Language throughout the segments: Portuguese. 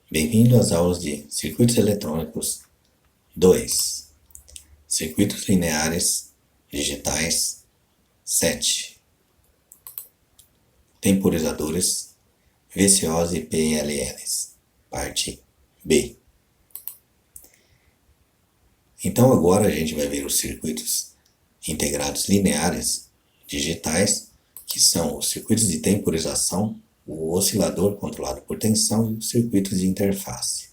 Bem-vindo às aulas de Circuitos Eletrônicos 2, Circuitos Lineares Digitais 7, Temporizadores, VCOs e PLLs, parte B. Então agora a gente vai ver os circuitos integrados lineares digitais, que são os circuitos de temporização, o oscilador controlado por tensão e os circuitos de interface.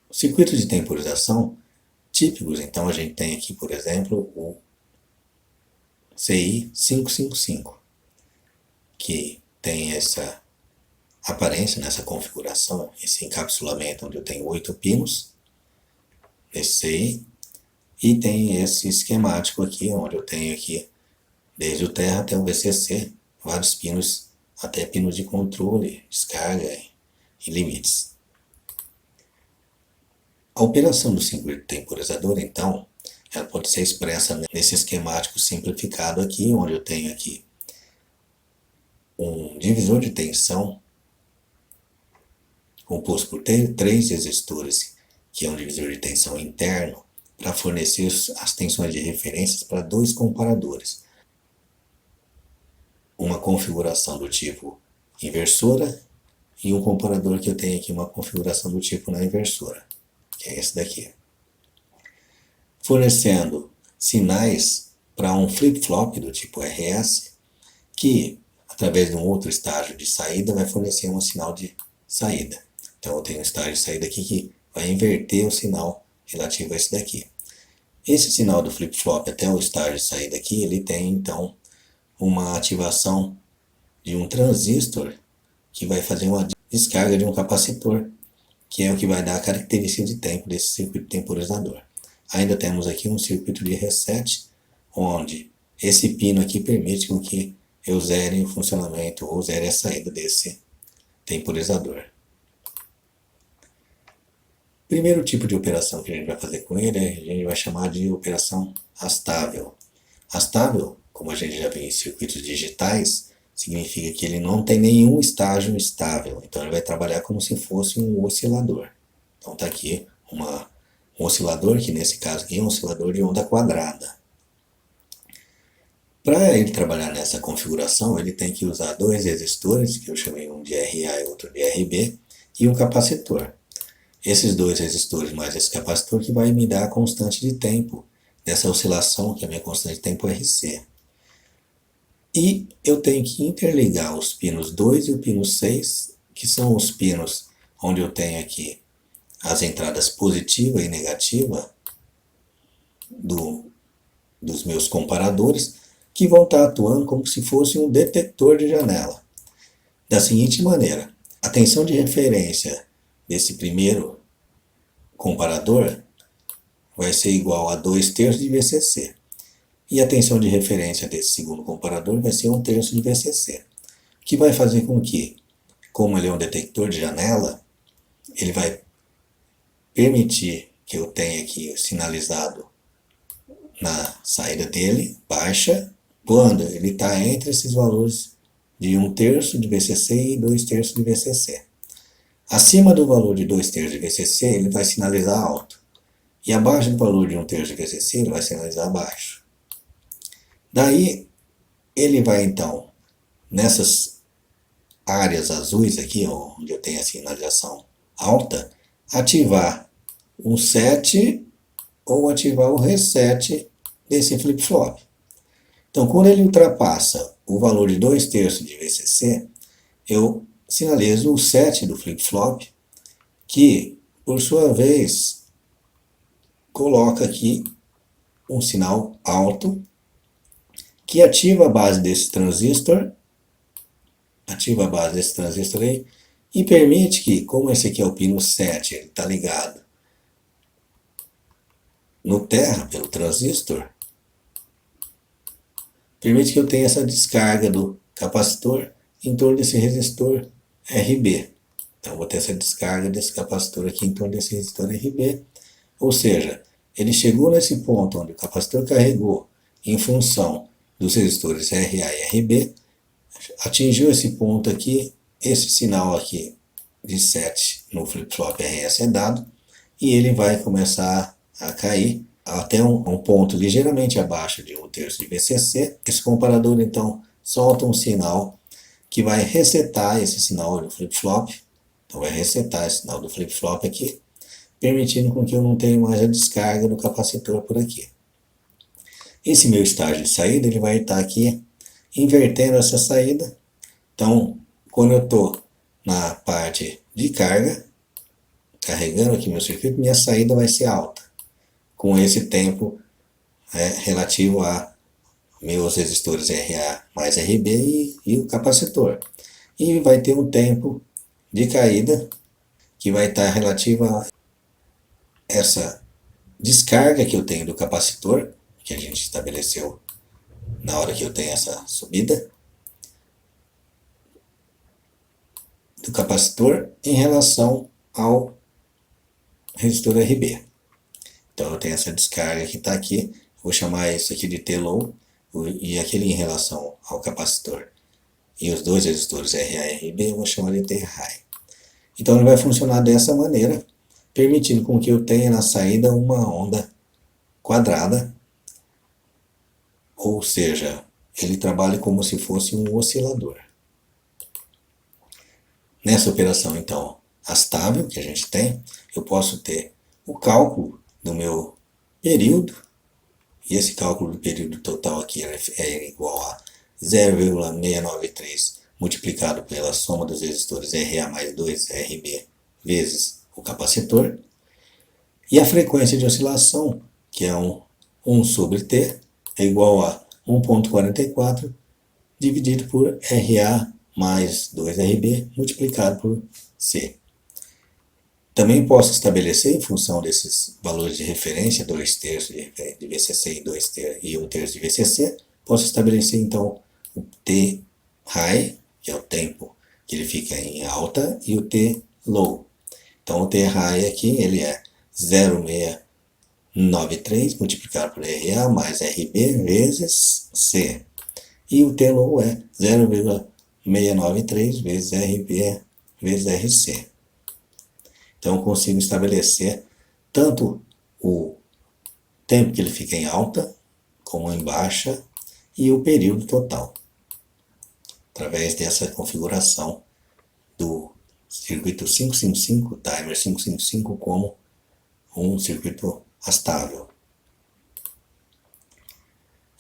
Os circuitos de temporização típicos, então a gente tem aqui, por exemplo, o CI 555, que tem essa aparência, nessa configuração, esse encapsulamento onde eu tenho 8 pinos nesse CI, e tem esse esquemático aqui, onde eu tenho aqui, desde o terra até o VCC, vários pinos, até pinos de controle, descarga e limites. A operação do circuito temporizador, então, ela pode ser expressa nesse esquemático simplificado aqui, onde eu tenho aqui um divisor de tensão composto por 3 resistores, que é um divisor de tensão interno, para fornecer as tensões de referências para 2 comparadores. Uma configuração do tipo inversora e um comparador que eu tenho aqui, uma configuração do tipo não inversora, que é esse daqui. Fornecendo sinais para um flip-flop do tipo RS, que, através de um outro estágio de saída, vai fornecer um sinal de saída. Então eu tenho um estágio de saída aqui que vai inverter o sinal relativo a esse daqui. Esse sinal do flip-flop até o estágio de saída aqui, ele tem então uma ativação de um transistor que vai fazer uma descarga de um capacitor, que é o que vai dar a característica de tempo desse circuito temporizador. Ainda temos aqui um circuito de reset, onde esse pino aqui permite com que eu zere o funcionamento ou zere a saída desse temporizador. O primeiro tipo de operação que a gente vai fazer com ele, a gente vai chamar de operação astável. Astável, como a gente já viu em circuitos digitais, significa que ele não tem nenhum estágio estável. Então ele vai trabalhar como se fosse um oscilador. Então está aqui um oscilador, que nesse caso aqui é um oscilador de onda quadrada. Para ele trabalhar nessa configuração, ele tem que usar 2 resistores, que eu chamei um de RA e outro de RB, e um capacitor. Esses 2 resistores mais esse capacitor que vai me dar a constante de tempo dessa oscilação, que é a minha constante de tempo RC. E eu tenho que interligar os pinos 2 e o pino 6, que são os pinos onde eu tenho aqui as entradas positiva e negativa dos meus comparadores, que vão estar atuando como se fosse um detector de janela. Da seguinte maneira, a tensão de referência desse primeiro comparador vai ser igual a 2/3 de VCC. E a tensão de referência desse segundo comparador vai ser 1/3 de VCC. O que vai fazer com que, como ele é um detector de janela, ele vai permitir que eu tenha aqui sinalizado na saída dele, baixa, quando ele está entre esses valores de 1/3 de VCC e 2/3 de VCC. Acima do valor de 2/3 de VCC, ele vai sinalizar alto. E abaixo do valor de 1/3 de VCC, ele vai sinalizar baixo. Daí, ele vai então, nessas áreas azuis aqui, onde eu tenho a sinalização alta, ativar um set ou ativar o reset desse flip-flop. Então, quando ele ultrapassa o valor de 2/3 de VCC, eu sinalizo o set do flip-flop, que, por sua vez, coloca aqui um sinal alto, que ativa a base desse transistor, aí, e permite que, como esse aqui é o pino 7, ele está ligado no terra pelo transistor, permite que eu tenha essa descarga do capacitor em torno desse resistor RB. Então vou ter essa descarga desse capacitor aqui em torno desse resistor RB, ou seja, ele chegou nesse ponto onde o capacitor carregou em função dos resistores RA e RB, atingiu esse ponto aqui, esse sinal aqui de 7 no flip-flop RS é dado, e ele vai começar a cair até um ponto ligeiramente abaixo de 1/3 de VCC. Esse comparador então solta um sinal que vai resetar esse sinal do flip-flop. Então vai resetar esse sinal do flip-flop aqui, permitindo com que eu não tenha mais a descarga do capacitor por aqui. Esse meu estágio de saída, ele vai estar aqui invertendo essa saída. Então, quando eu estou na parte de carga, carregando aqui meu circuito, minha saída vai ser alta, com esse tempo relativo a meus resistores RA mais RB e o capacitor. E vai ter um tempo de caída que vai estar relativo a essa descarga que eu tenho do capacitor, que a gente estabeleceu na hora que eu tenho essa subida do capacitor em relação ao resistor RB. Então eu tenho essa descarga que está aqui, vou chamar isso aqui de T-low, e aquele em relação ao capacitor e os dois resistores RA e RB eu vou chamar de T-high. Então ele vai funcionar dessa maneira, permitindo com que eu tenha na saída uma onda quadrada, ou seja, ele trabalha como se fosse um oscilador. Nessa operação, então, astável que a gente tem, eu posso ter o cálculo do meu período, e esse cálculo do período total aqui é igual a 0,693 multiplicado pela soma dos resistores RA mais 2 RB vezes o capacitor, e a frequência de oscilação, que é 1 sobre T, é igual a 1,44 dividido por RA mais 2RB multiplicado por C. Também posso estabelecer, em função desses valores de referência, 2/3 de VCC e 1/3 de VCC, posso estabelecer então o T high, que é o tempo que ele fica em alta, e o T low. Então o T high aqui ele é 0,693 multiplicado por RA mais RB vezes C. E o T low é 0,693 vezes RB vezes RC. Então eu consigo estabelecer tanto o tempo que ele fica em alta, como em baixa, e o período total, através dessa configuração do circuito 555, timer 555, como um circuito astável.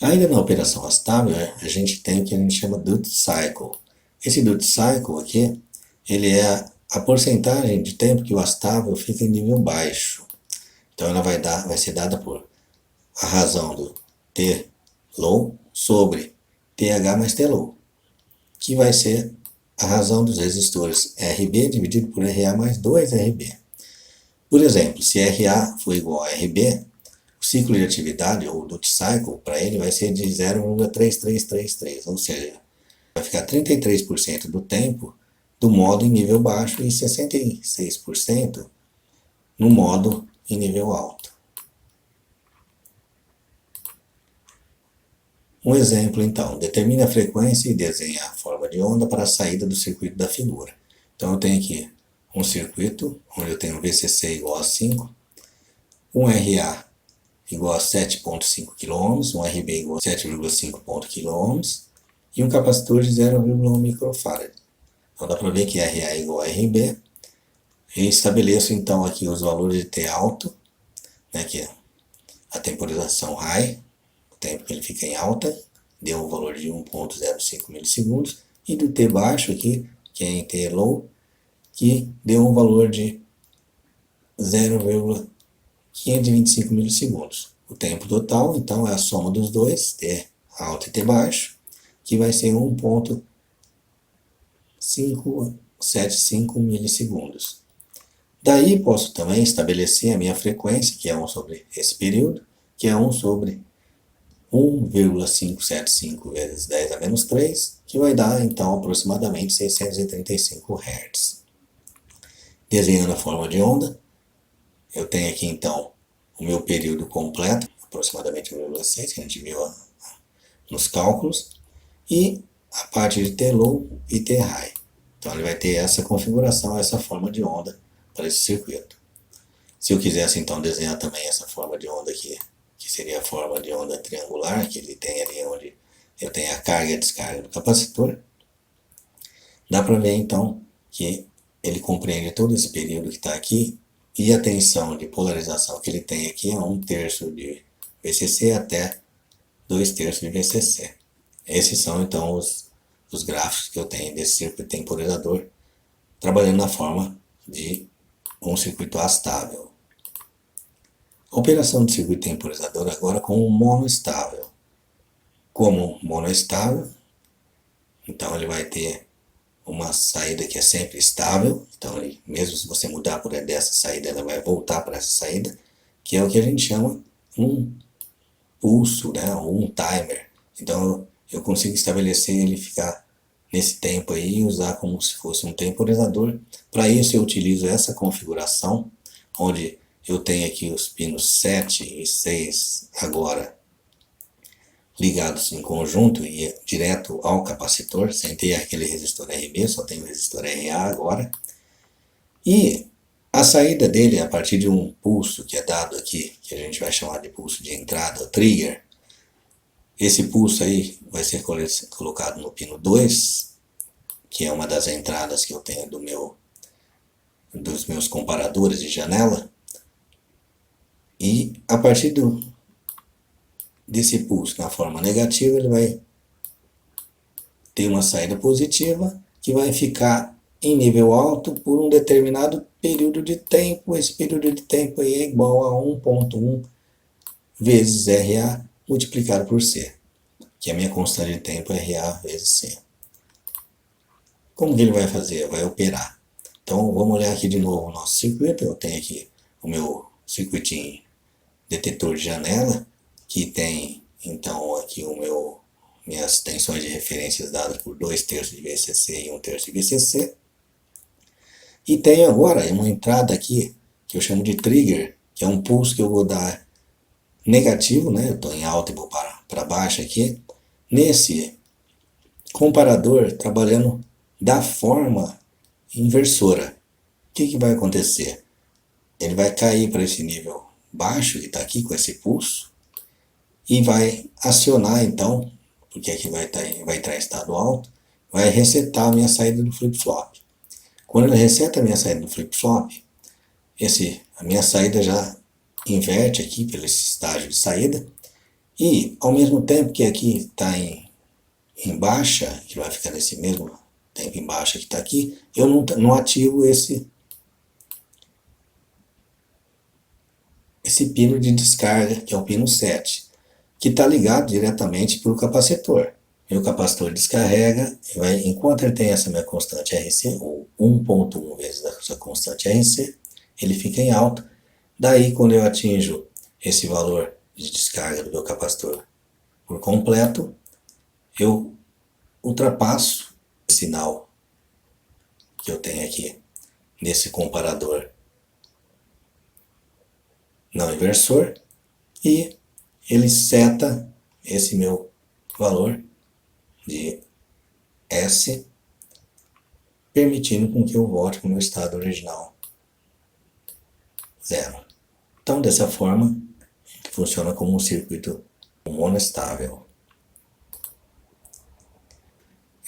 Ainda na operação astável, a gente tem o que a gente chama de duty cycle. Esse duty cycle aqui, ele é a porcentagem de tempo que o astável fica em nível baixo. Então ela vai ser dada por a razão do T low sobre TH mais T low, que vai ser a razão dos resistores RB dividido por RA mais 2RB. Por exemplo, se RA for igual a RB, o ciclo de atividade, ou duty cycle, para ele vai ser de 0,3333, ou seja, vai ficar 33% do tempo do modo em nível baixo e 66% no modo em nível alto. Um exemplo, então, determine a frequência e desenhe a forma de onda para a saída do circuito da figura. Então eu tenho aqui um circuito onde eu tenho VCC igual a 5, um RA igual a 7,5 kΩ, um RB igual a 7,5 kΩ e um capacitor de 0,1 microfarad. Então dá para ver que RA é igual a RB. E estabeleço então aqui os valores de T alto, né, que é a temporização high, o tempo que ele fica em alta, deu um valor de 1,05 milissegundos, e do T baixo aqui, que é em T low, que deu um valor de 0,525 milissegundos. O tempo total, então, é a soma dos dois, T alto e T baixo, que vai ser 1,575 milissegundos. Daí posso também estabelecer a minha frequência, que é 1 sobre esse período, que é 1 sobre 1,575 vezes 10 a menos 3, que vai dar então aproximadamente 635 Hz. Desenhando a forma de onda, eu tenho aqui então o meu período completo, aproximadamente 1,6, que a gente viu nos cálculos, e a parte de T low e T high. Então ele vai ter essa configuração, essa forma de onda para esse circuito. Se eu quisesse então desenhar também essa forma de onda aqui, que seria a forma de onda triangular, que ele tem ali onde eu tenho a carga e a descarga do capacitor, dá para ver então que ele compreende todo esse período que está aqui, e a tensão de polarização que ele tem aqui é 1/3 de VCC até 2/3 de VCC. Esses são então os gráficos que eu tenho desse circuito temporizador, trabalhando na forma de um circuito astável. Operação de circuito temporizador agora com um monoestável. Como monoestável, então ele vai ter uma saída que é sempre estável, então mesmo se você mudar por dessa saída, ela vai voltar para essa saída, que é o que a gente chama um pulso, né, ou um timer. Então eu consigo estabelecer ele ficar nesse tempo aí e usar como se fosse um temporizador. Para isso eu utilizo essa configuração, onde eu tenho aqui os pinos 7 e 6 agora ligados em conjunto e direto ao capacitor, sem ter aquele resistor RB, só tem o resistor RA agora. E a saída dele, a partir de um pulso que é dado aqui, que a gente vai chamar de pulso de entrada, trigger, esse pulso aí vai ser colocado no pino 2, que é uma das entradas que eu tenho dos meus comparadores de janela. E a partir desse pulso na forma negativa, ele vai ter uma saída positiva que vai ficar em nível alto por um determinado período de tempo. Esse período de tempo aí é igual a 1,1 vezes RA multiplicado por C, que a minha constante de tempo é RA vezes C. Como que ele vai fazer? Vai operar. Então vamos olhar aqui de novo o nosso circuito. Eu tenho aqui o meu circuitinho detetor de janela, que tem então aqui minhas tensões de referências dadas por 2/3 de VCC e 1/3 de VCC. E tenho agora uma entrada aqui que eu chamo de trigger, que é um pulso que eu vou dar negativo, né? Eu estou em alta e vou para baixo aqui, nesse comparador trabalhando da forma inversora. O que vai acontecer? Ele vai cair para esse nível baixo, que está aqui com esse pulso, e vai acionar então, porque aqui vai entrar em estado alto, vai resetar a minha saída do flip-flop. Quando ele reseta a minha saída do flip-flop, a minha saída já inverte aqui pelo estágio de saída, e ao mesmo tempo que aqui está em baixa, que vai ficar nesse mesmo tempo em baixa que está aqui, eu não ativo esse pino de descarga, que é o pino 7, que está ligado diretamente para o capacitor. Meu capacitor descarrega, enquanto ele tem essa minha constante RC, ou 1,1 vezes essa constante RC, ele fica em alta. Daí, quando eu atinjo esse valor de descarga do meu capacitor por completo, eu ultrapasso o sinal que eu tenho aqui nesse comparador não inversor, e ele seta esse meu valor de S, permitindo com que eu volte para o meu estado original 0. Então, dessa forma, funciona como um circuito monoestável.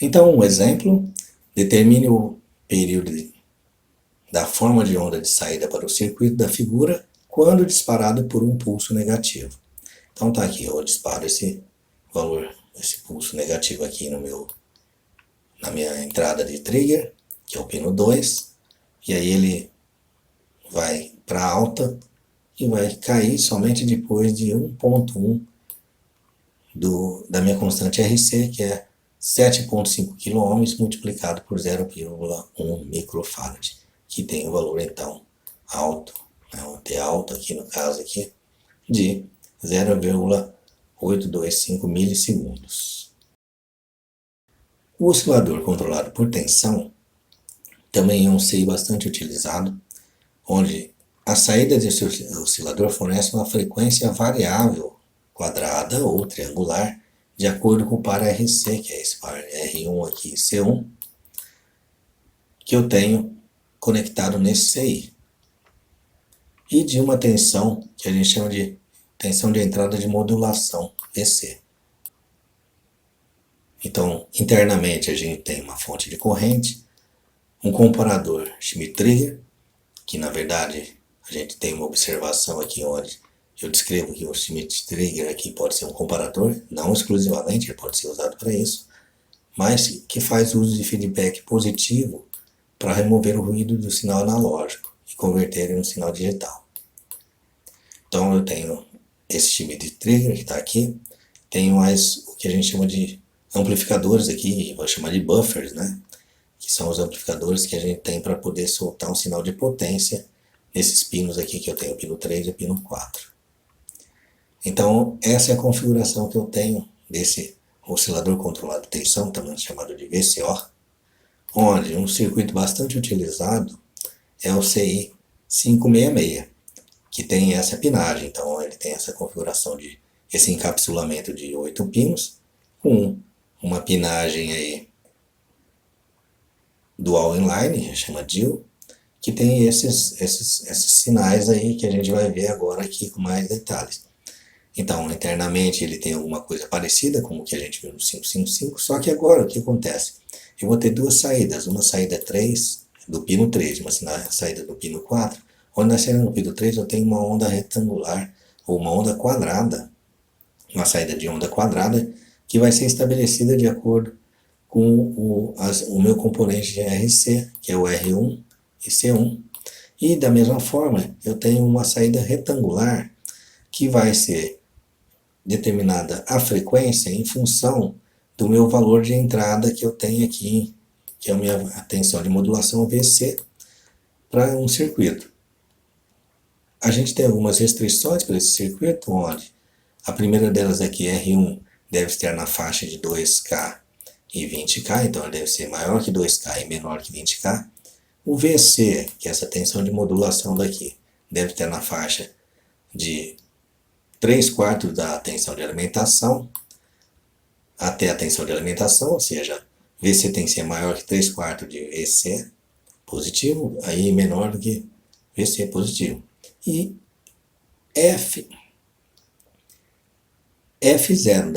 Então, um exemplo: determine o período da forma de onda de saída para o circuito da figura quando disparado por um pulso negativo. Então tá aqui, eu disparo esse valor, esse pulso negativo aqui na minha entrada de trigger, que é o pino 2, e aí ele vai para alta e vai cair somente depois de 1,1 da minha constante RC, que é 7,5 kΩ multiplicado por 0,1 microfarad, que tem o valor então alto, né, um T alto aqui no caso aqui, de 0,825 milissegundos. O oscilador controlado por tensão também é um SEI bastante utilizado, onde a saída desse oscilador fornece uma frequência variável, quadrada ou triangular, de acordo com o par RC, que é esse par R1 aqui, C1, que eu tenho conectado nesse CI. E de uma tensão que a gente chama de tensão de entrada de modulação, VC. Então, internamente a gente tem uma fonte de corrente, um comparador Schmitt-Trigger, que na verdade a gente tem uma observação aqui onde eu descrevo que o Schmitt-Trigger aqui pode ser um comparador, não exclusivamente, ele pode ser usado para isso, mas que faz uso de feedback positivo para remover o ruído do sinal analógico e converter em um sinal digital. Então eu tenho esse Schmitt-Trigger que está aqui, tenho mais o que a gente chama de amplificadores aqui, vou chamar de buffers, né? Que são os amplificadores que a gente tem para poder soltar um sinal de potência nesses pinos aqui, que eu tenho o pino 3 e o pino 4. Então, essa é a configuração que eu tenho desse oscilador controlado de tensão, também chamado de VCO, onde um circuito bastante utilizado é o CI 566, que tem essa pinagem. Então, ele tem essa configuração de esse encapsulamento de 8 pinos, com uma pinagem aí dual inline, chama DIL, que tem esses sinais aí que a gente vai ver agora aqui com mais detalhes. Então, internamente ele tem alguma coisa parecida com o que a gente viu no 555, só que agora o que acontece? Eu vou ter duas saídas, uma saída 3 do pino 3, uma saída do pino 4, onde na saída do pino 3 eu tenho uma onda retangular, ou uma onda quadrada, uma saída de onda quadrada, que vai ser estabelecida de acordo com o meu componente de RC, que é o R1 e C1. E da mesma forma, eu tenho uma saída retangular, que vai ser determinada a frequência em função do meu valor de entrada que eu tenho aqui, que é a minha tensão de modulação VC, para um circuito. A gente tem algumas restrições para esse circuito, onde a primeira delas aqui, R1, deve estar na faixa de 2K e 20K, então ele deve ser maior que 2K e menor que 20K. O VC, que é essa tensão de modulação daqui, deve estar na faixa de 3/4 da tensão de alimentação até a tensão de alimentação, ou seja, VC tem que ser maior que 3/4 de VC positivo, aí menor do que VC positivo. E F0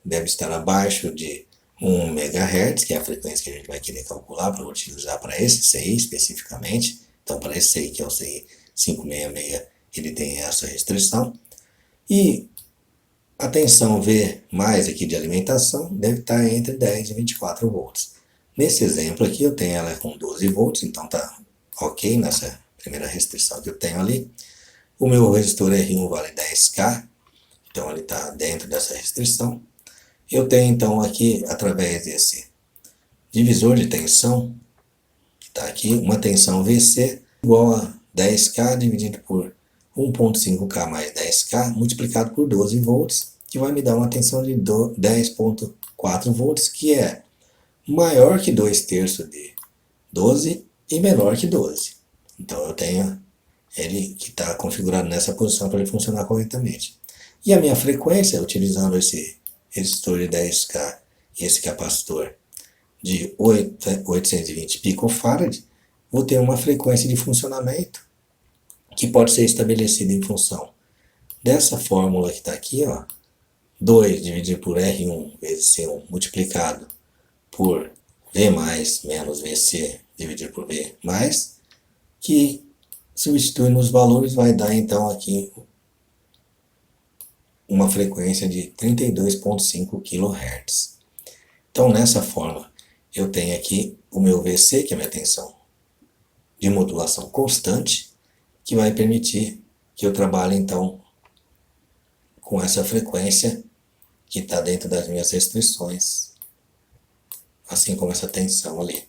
deve estar abaixo de 1 MHz, que é a frequência que a gente vai querer calcular para utilizar para esse CI especificamente. Então, para esse CI, que é o CI 566, ele tem essa restrição. E a tensão V mais aqui de alimentação deve estar entre 10 e 24 volts. Nesse exemplo aqui eu tenho ela com 12 volts, então está ok nessa primeira restrição que eu tenho ali. O meu resistor R1 vale 10K, então ele está dentro dessa restrição. Eu tenho então aqui, através desse divisor de tensão, que está aqui, uma tensão VC igual a 10K dividido por 1.5K mais 10K multiplicado por 12 volts, que vai me dar uma tensão de 10.4 volts, que é maior que 2/3 de 12 e menor que 12. Então eu tenho ele que está configurado nessa posição para ele funcionar corretamente. E a minha frequência, utilizando esse resistor de 10K e esse capacitor de 820 picofarad, vou ter uma frequência de funcionamento que pode ser estabelecida em função dessa fórmula que está aqui, ó, 2 dividido por R1 vezes C1 multiplicado por V mais menos VC dividido por V mais, que substituindo os valores vai dar então aqui uma frequência de 32.5 kHz. Então nessa forma eu tenho aqui o meu VC, que é a minha tensão de modulação constante, que vai permitir que eu trabalhe então com essa frequência que está dentro das minhas restrições, assim como essa tensão ali.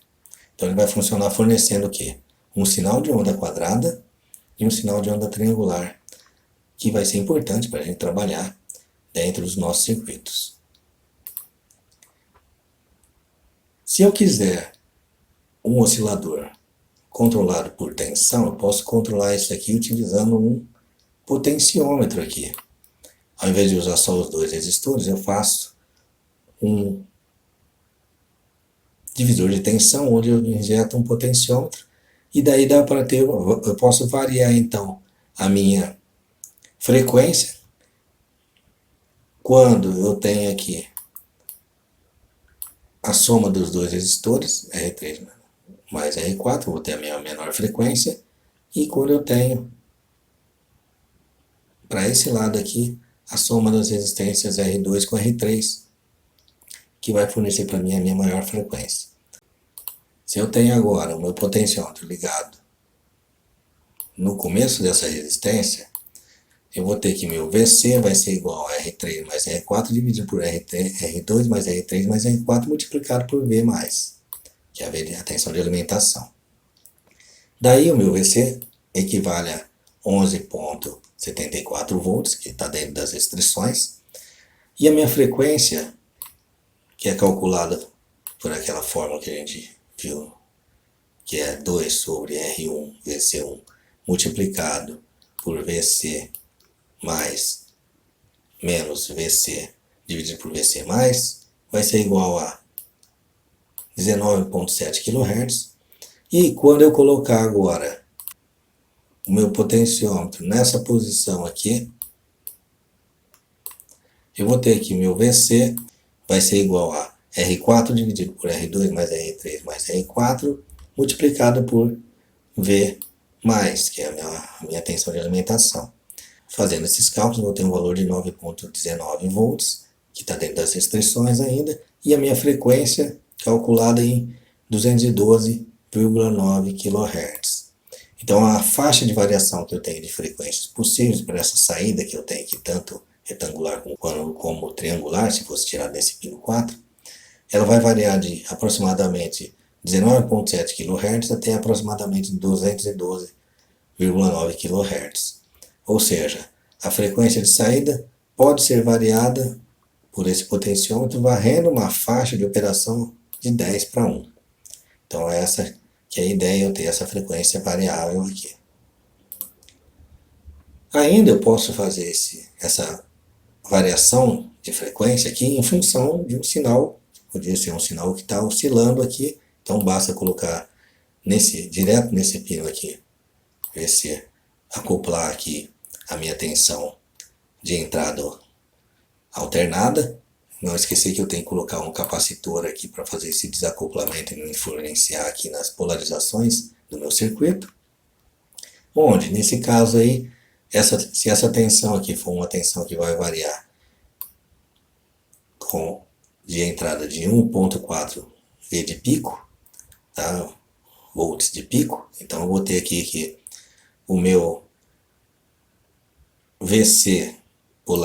Então ele vai funcionar fornecendo o quê? Um sinal de onda quadrada e um sinal de onda triangular, que vai ser importante para a gente trabalhar dentro dos nossos circuitos. Se eu quiser um oscilador controlado por tensão, eu posso controlar isso aqui utilizando um potenciômetro aqui. Ao invés de usar só os dois resistores, eu faço um divisor de tensão, onde eu injeto um potenciômetro, e daí dá para ter, eu posso variar então a minha frequência quando eu tenho aqui a soma dos dois resistores, R3 mais R4, vou ter a minha menor frequência, e quando eu tenho para esse lado aqui a soma das resistências R2 com R3, que vai fornecer para mim a minha maior frequência. Se eu tenho agora o meu potenciômetro ligado no começo dessa resistência, eu vou ter que meu VC vai ser igual a R3 mais R4 dividido por R2 mais R3 mais R4 multiplicado por V+, que é a tensão de alimentação. Daí o meu VC equivale a 11,74 volts, que está dentro das restrições, e a minha frequência, que é calculada por aquela fórmula que a gente viu, que é 2 sobre R1 VC1 multiplicado por VC mais menos VC dividido por VC mais, vai ser igual a 19,7 kHz. E quando eu colocar agora o meu potenciômetro nessa posição aqui, eu vou ter que meu VC vai ser igual a R4 dividido por R2 mais R3 mais R4 multiplicado por V+, que é a minha tensão de alimentação. Fazendo esses cálculos, eu vou ter um valor de 9,19 volts, que está dentro das restrições ainda, e a minha frequência calculada em 212,9 kHz. Então, a faixa de variação que eu tenho de frequências possíveis para essa saída que eu tenho aqui, tanto retangular como triangular, se fosse tirar desse pino 4, ela vai variar de aproximadamente 19,7 kHz até aproximadamente 212,9 kHz. Ou seja, a frequência de saída pode ser variada por esse potenciômetro, varrendo uma faixa de operação de 10 para 1. Então essa que é a ideia, eu ter essa frequência variável aqui. Ainda eu posso fazer essa variação de frequência aqui em função de um sinal, podia ser um sinal que está oscilando aqui, então basta colocar direto nesse pino aqui, VC, acoplar aqui a minha tensão de entrada alternada. Não esquecer que eu tenho que colocar um capacitor aqui para fazer esse desacoplamento e não influenciar aqui nas polarizações do meu circuito. Onde, nesse caso aí, se essa tensão aqui for uma tensão que vai variar de entrada de 1,4 V de pico, tá? Volts de pico, então eu vou ter aqui que o meu VC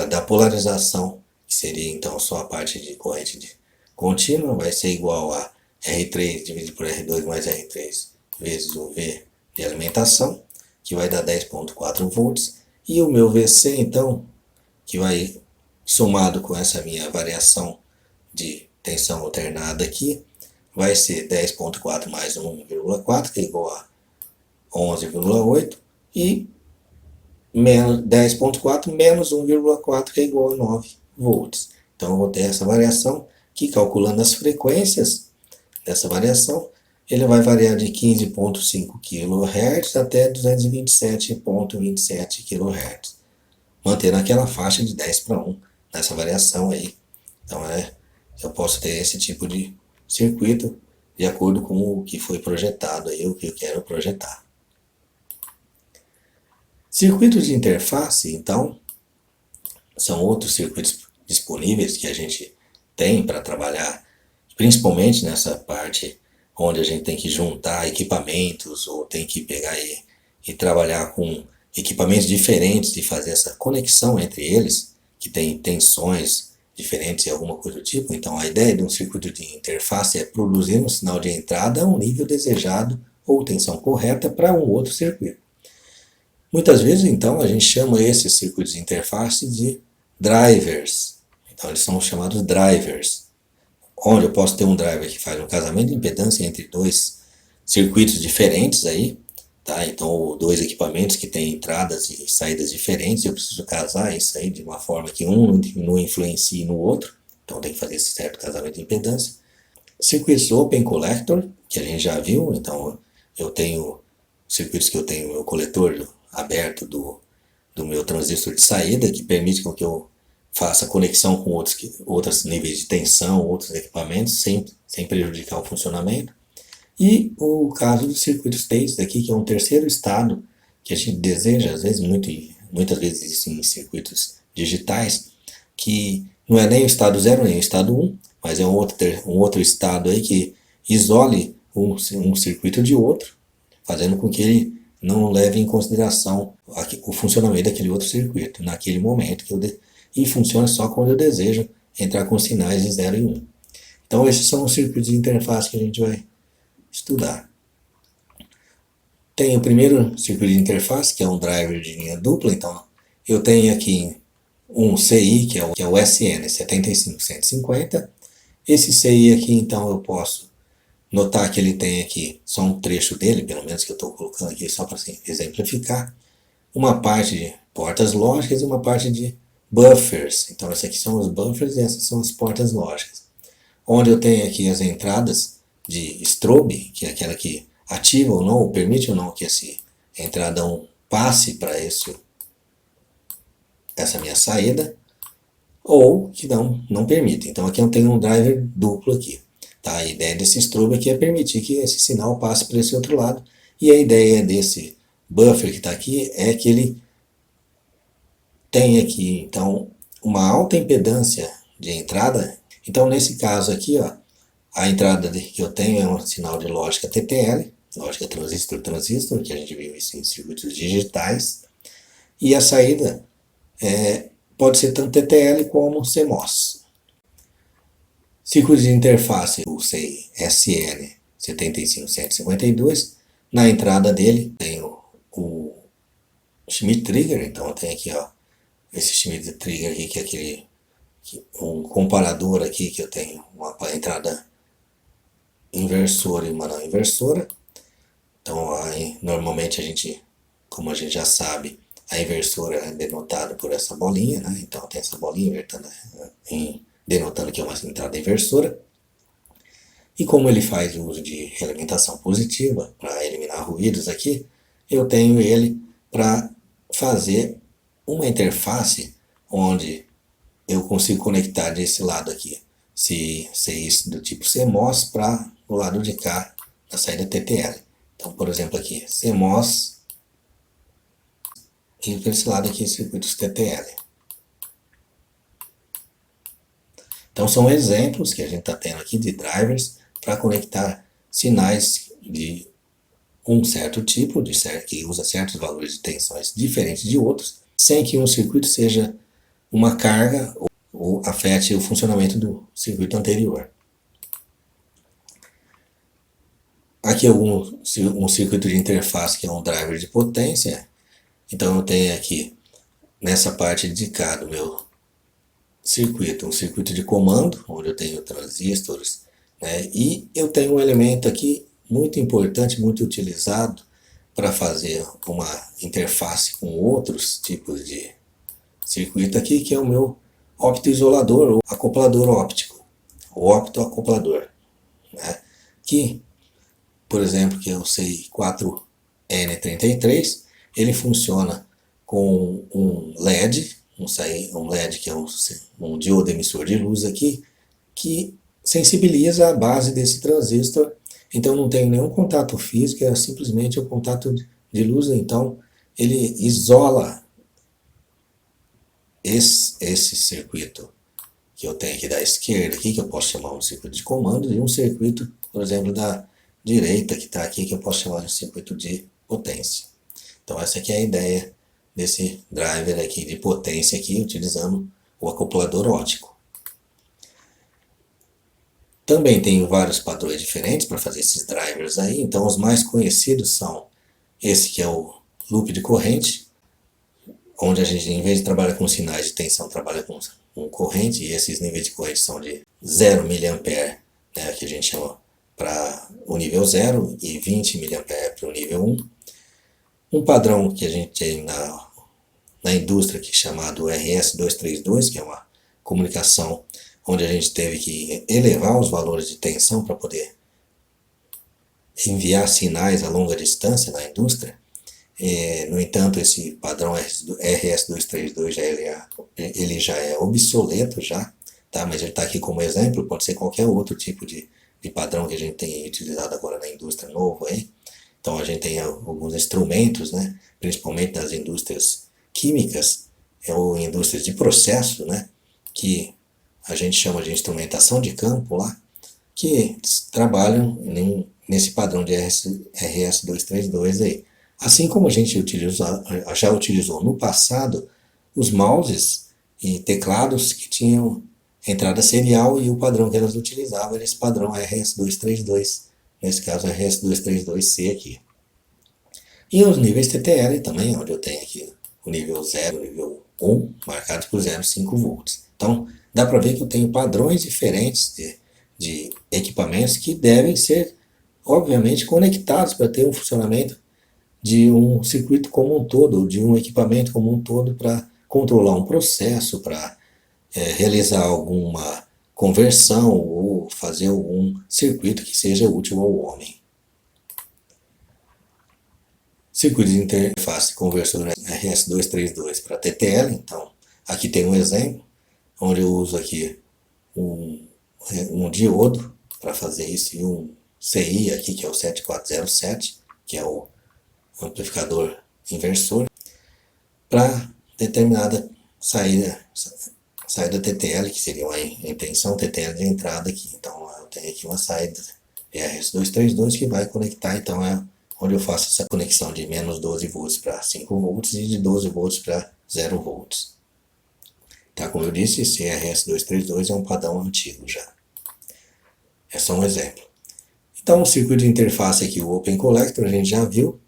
da polarização, que seria então só a parte de corrente contínua, vai ser igual a R3 dividido por R2 mais R3 vezes o V de alimentação, que vai dar 10,4 volts, e o meu VC então, que vai somado com essa minha variação de tensão alternada aqui, vai ser 10,4 mais 1,4, que é igual a 11,8, e 10,4 menos 1,4, que é igual a 9 volts. Então eu vou ter essa variação que, calculando as frequências dessa variação, ele vai variar de 15,5 kHz até 227,27 kHz, mantendo aquela faixa de 10 para 1 nessa variação aí. Então eu posso ter esse tipo de circuito de acordo com o que foi projetado aí, o que eu quero projetar. Circuitos de interface, então, são outros circuitos disponíveis que a gente tem para trabalhar, principalmente nessa parte onde a gente tem que juntar equipamentos ou tem que pegar e trabalhar com equipamentos diferentes e fazer essa conexão entre eles, que tem tensões diferentes e alguma coisa do tipo. Então a ideia de um circuito de interface é produzir um sinal de entrada a um nível desejado ou tensão correta para um outro circuito. Muitas vezes, então, a gente chama esses circuitos de interface de drivers. Então, eles são chamados drivers, onde eu posso ter um driver que faz um casamento de impedância entre dois circuitos diferentes aí, tá? Então, dois equipamentos que têm entradas e saídas diferentes, eu preciso casar isso aí de uma forma que um não influencie no outro, então tem que fazer esse certo casamento de impedância. Circuitos Open Collector, que a gente já viu, então eu tenho circuitos que eu tenho meu coletor aberto do meu transistor de saída, que permite com que eu faça conexão com outros níveis de tensão, outros equipamentos, sem prejudicar o funcionamento. E o caso dos circuitos states aqui, que é um terceiro estado que a gente deseja, às vezes, muitas vezes isso em circuitos digitais, que não é nem o estado 0 nem o estado 1, mas é um outro estado aí que isole um circuito de outro, fazendo com que ele não leve em consideração o funcionamento daquele outro circuito naquele momento e funciona só quando eu desejo entrar com sinais de 0 e 1. Então esses são os circuitos de interface que a gente vai estudar. Tem o primeiro circuito de interface, que é um driver de linha dupla. Então eu tenho aqui um CI, que é o SN 75150. Esse CI aqui, então, eu posso notar que ele tem aqui só um trecho dele, pelo menos que eu estou colocando aqui só para exemplificar, uma parte de portas lógicas e uma parte de buffers. Então, esses aqui são os buffers e essas são as portas lógicas. Onde eu tenho aqui as entradas de strobe, que é aquela que ativa ou não, ou permite ou não que esse entradão passe para essa minha saída, ou que não permite. Então aqui eu tenho um driver duplo aqui. Tá? A ideia desse strobe aqui é permitir que esse sinal passe para esse outro lado. E a ideia desse buffer que está aqui é que ele tem aqui, então, uma alta impedância de entrada. Então nesse caso aqui, ó, a entrada que eu tenho é um sinal de lógica TTL, lógica transistor-transistor, que a gente viu isso em circuitos digitais. E a saída pode ser tanto TTL como CMOS. Circuito de interface, o SN 75152, na entrada dele tem o Schmitt Trigger. Então eu tenho aqui, ó, esse Schmitt Trigger aqui, que é um comparador aqui, que eu tenho uma entrada inversora e uma não inversora. Então aí, normalmente como a gente já sabe, a inversora é denotada por essa bolinha, né? Então tem essa bolinha denotando que é uma entrada inversora. E como ele faz o uso de realimentação positiva para eliminar ruídos aqui, eu tenho ele para fazer uma interface onde eu consigo conectar desse lado aqui, se isso do tipo CMOS, para o lado de cá da saída TTL. Então, por exemplo, aqui, CMOS, e para esse lado aqui, circuitos TTL. Então, são exemplos que a gente está tendo aqui de drivers para conectar sinais de um certo tipo, que usa certos valores de tensões diferentes de outros, sem que um circuito seja uma carga ou afete o funcionamento do circuito anterior. Aqui um circuito de interface que é um driver de potência. Então eu tenho aqui nessa parte dedicada o meu circuito, um circuito de comando, onde eu tenho transistores, né? E eu tenho um elemento aqui muito importante, muito utilizado para fazer uma interface com outros tipos de circuito aqui, que é o meu optoisolador ou acoplador óptico, o optoacoplador, né? Que, por exemplo, que é o CI4N33, ele funciona com um LED, um LED que é um diodo emissor de luz aqui, que sensibiliza a base desse transistor. Então não tem nenhum contato físico, é simplesmente o contato de luz. Então ele isola esse circuito que eu tenho aqui da esquerda, aqui, que eu posso chamar um circuito de comando, e um circuito, por exemplo, da direita, que está aqui, que eu posso chamar de um circuito de potência. Então essa aqui é a ideia desse driver aqui de potência aqui, utilizando o acoplador óptico. Também tem vários padrões diferentes para fazer esses drivers aí. Então os mais conhecidos são esse que é o loop de corrente, onde a gente, em vez de trabalhar com sinais de tensão, trabalha com corrente, e esses níveis de corrente são de 0 mA, né, que a gente chama para o nível 0, e 20 mA para o nível 1. Um padrão que a gente tem na indústria, que é chamado RS232, que é uma comunicação onde a gente teve que elevar os valores de tensão para poder enviar sinais a longa distância na indústria. No entanto, esse padrão RS-232 ele já é obsoleto já, tá? Mas ele está aqui como exemplo, pode ser qualquer outro tipo de padrão que a gente tem utilizado agora na indústria novo aí. Então a gente tem alguns instrumentos, né? Principalmente nas indústrias químicas ou indústrias de processo, né? Que a gente chama de instrumentação de campo lá, que trabalham nesse padrão de RS-232 aí. Assim como a gente já utilizou no passado os mouses e teclados que tinham entrada serial e o padrão que elas utilizavam era esse padrão RS-232, nesse caso RS-232C aqui. E os níveis TTL também, onde eu tenho aqui o nível 0 e o nível 1, marcados por 0,5 volts. Então, dá para ver que eu tenho padrões diferentes de equipamentos que devem ser, obviamente, conectados para ter um funcionamento de um circuito como um todo, de um equipamento como um todo, para controlar um processo, para realizar alguma conversão ou fazer algum circuito que seja útil ao homem. Circuito de interface de conversor RS-232 para TTL, então aqui tem um exemplo, onde eu uso aqui um diodo para fazer isso e um CI aqui, que é o 7407, que é o amplificador inversor, para determinada saída TTL, que seria uma intenção TTL de entrada aqui. Então eu tenho aqui uma saída RS-232 que vai conectar, então é onde eu faço essa conexão de menos 12 volts para 5 volts e de 12 volts para 0 volts. Tá, como eu disse, esse RS-232 é um padrão antigo já. É só um exemplo. Então, o circuito de interface aqui, o Open Collector, a gente já viu.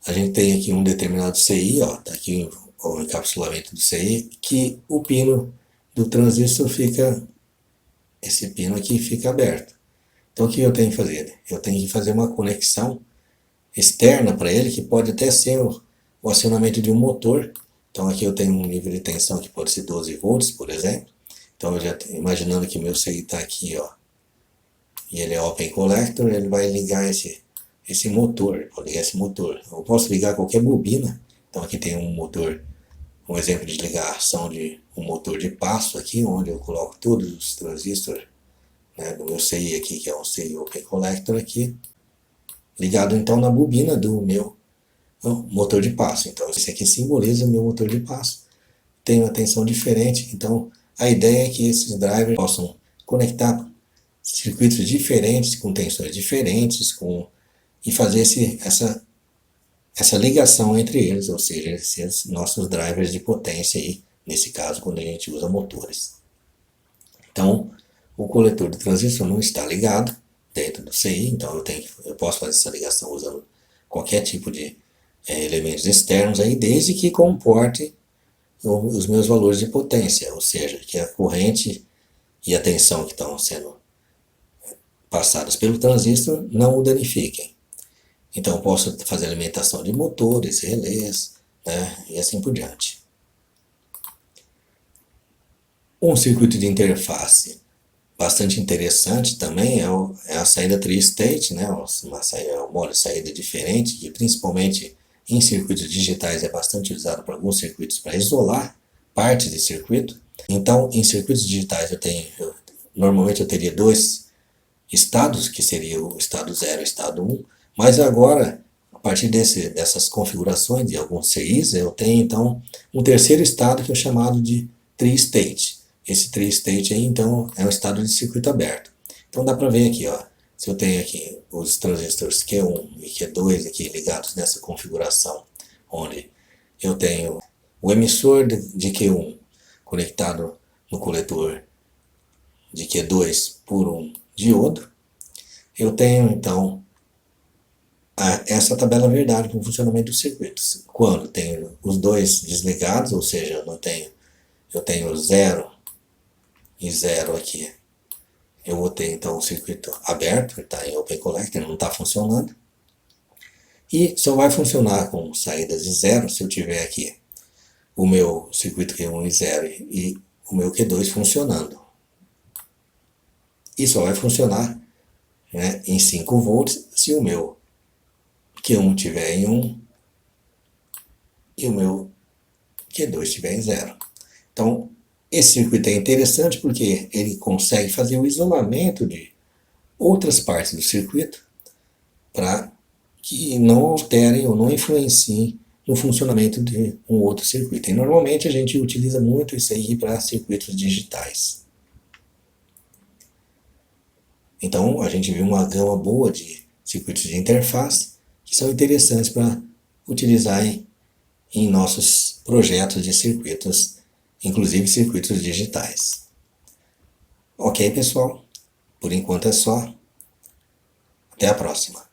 A gente tem aqui um determinado CI, ó, tá aqui o encapsulamento do CI, que o pino do transistor fica, esse pino aqui fica aberto. Então, o que eu tenho que fazer? Eu tenho que fazer uma conexão externa para ele, que pode até ser o acionamento de um motor. Então, aqui eu tenho um nível de tensão que pode ser 12 volts, por exemplo. Então, eu já imaginando que meu CI está aqui, ó, e ele é Open Collector, ele vai ligar esse motor, pode ligar esse motor. Eu posso ligar qualquer bobina. Então aqui tem um motor, um exemplo de ligação de um motor de passo aqui, onde eu coloco todos os transistores, né, do meu CI aqui, que é um CI Open Collector aqui, ligado então na bobina do meu motor de passo. Então esse aqui simboliza o meu motor de passo. Tem uma tensão diferente, então a ideia é que esses drivers possam conectar circuitos diferentes, com tensões diferentes, e fazer essa ligação entre eles, ou seja, esses nossos drivers de potência aí, nesse caso, quando a gente usa motores. Então, o coletor de transistor não está ligado dentro do CI, então eu posso fazer essa ligação usando qualquer tipo de elementos externos aí, desde que comporte os meus valores de potência, ou seja, que a corrente e a tensão que estão sendo passadas pelo transistor não o danifiquem. Então eu posso fazer alimentação de motores, relés, né, e assim por diante. Um circuito de interface bastante interessante também é a saída tri-state, né, um modo de saída diferente, que principalmente em circuitos digitais é bastante utilizado para alguns circuitos para isolar partes de circuito. Então, em circuitos digitais normalmente eu teria dois estados, que seria o estado 0 e o estado 1, mas agora, a partir dessas configurações de alguns CIs, eu tenho então um terceiro estado que é chamado de tri-state. Esse tri-state aí, então, é um estado de circuito aberto. Então dá para ver aqui, ó, se eu tenho aqui os transistores Q1 e Q2 aqui ligados nessa configuração, onde eu tenho o emissor de Q1 conectado no coletor de Q2 por um diodo, eu tenho então essa tabela verdade para o funcionamento dos circuitos. Quando tenho os dois desligados, ou seja, eu tenho 0 e 0 aqui, eu vou ter então o circuito aberto, está em Open Collector, não está funcionando. E só vai funcionar com saídas de 0 se eu tiver aqui o meu circuito Q1 e 0 e o meu Q2 funcionando. e só vai funcionar, né, em 5 volts se o meu Q1 estiver em 1 e o meu Q2 estiver em 0. Então, esse circuito é interessante porque ele consegue fazer o isolamento de outras partes do circuito para que não alterem ou não influenciem no funcionamento de um outro circuito. E normalmente a gente utiliza muito isso aí para circuitos digitais. Então a gente viu uma gama boa de circuitos de interface que são interessantes para utilizar em nossos projetos de circuitos, inclusive circuitos digitais. Ok, pessoal? Por enquanto é só. Até a próxima.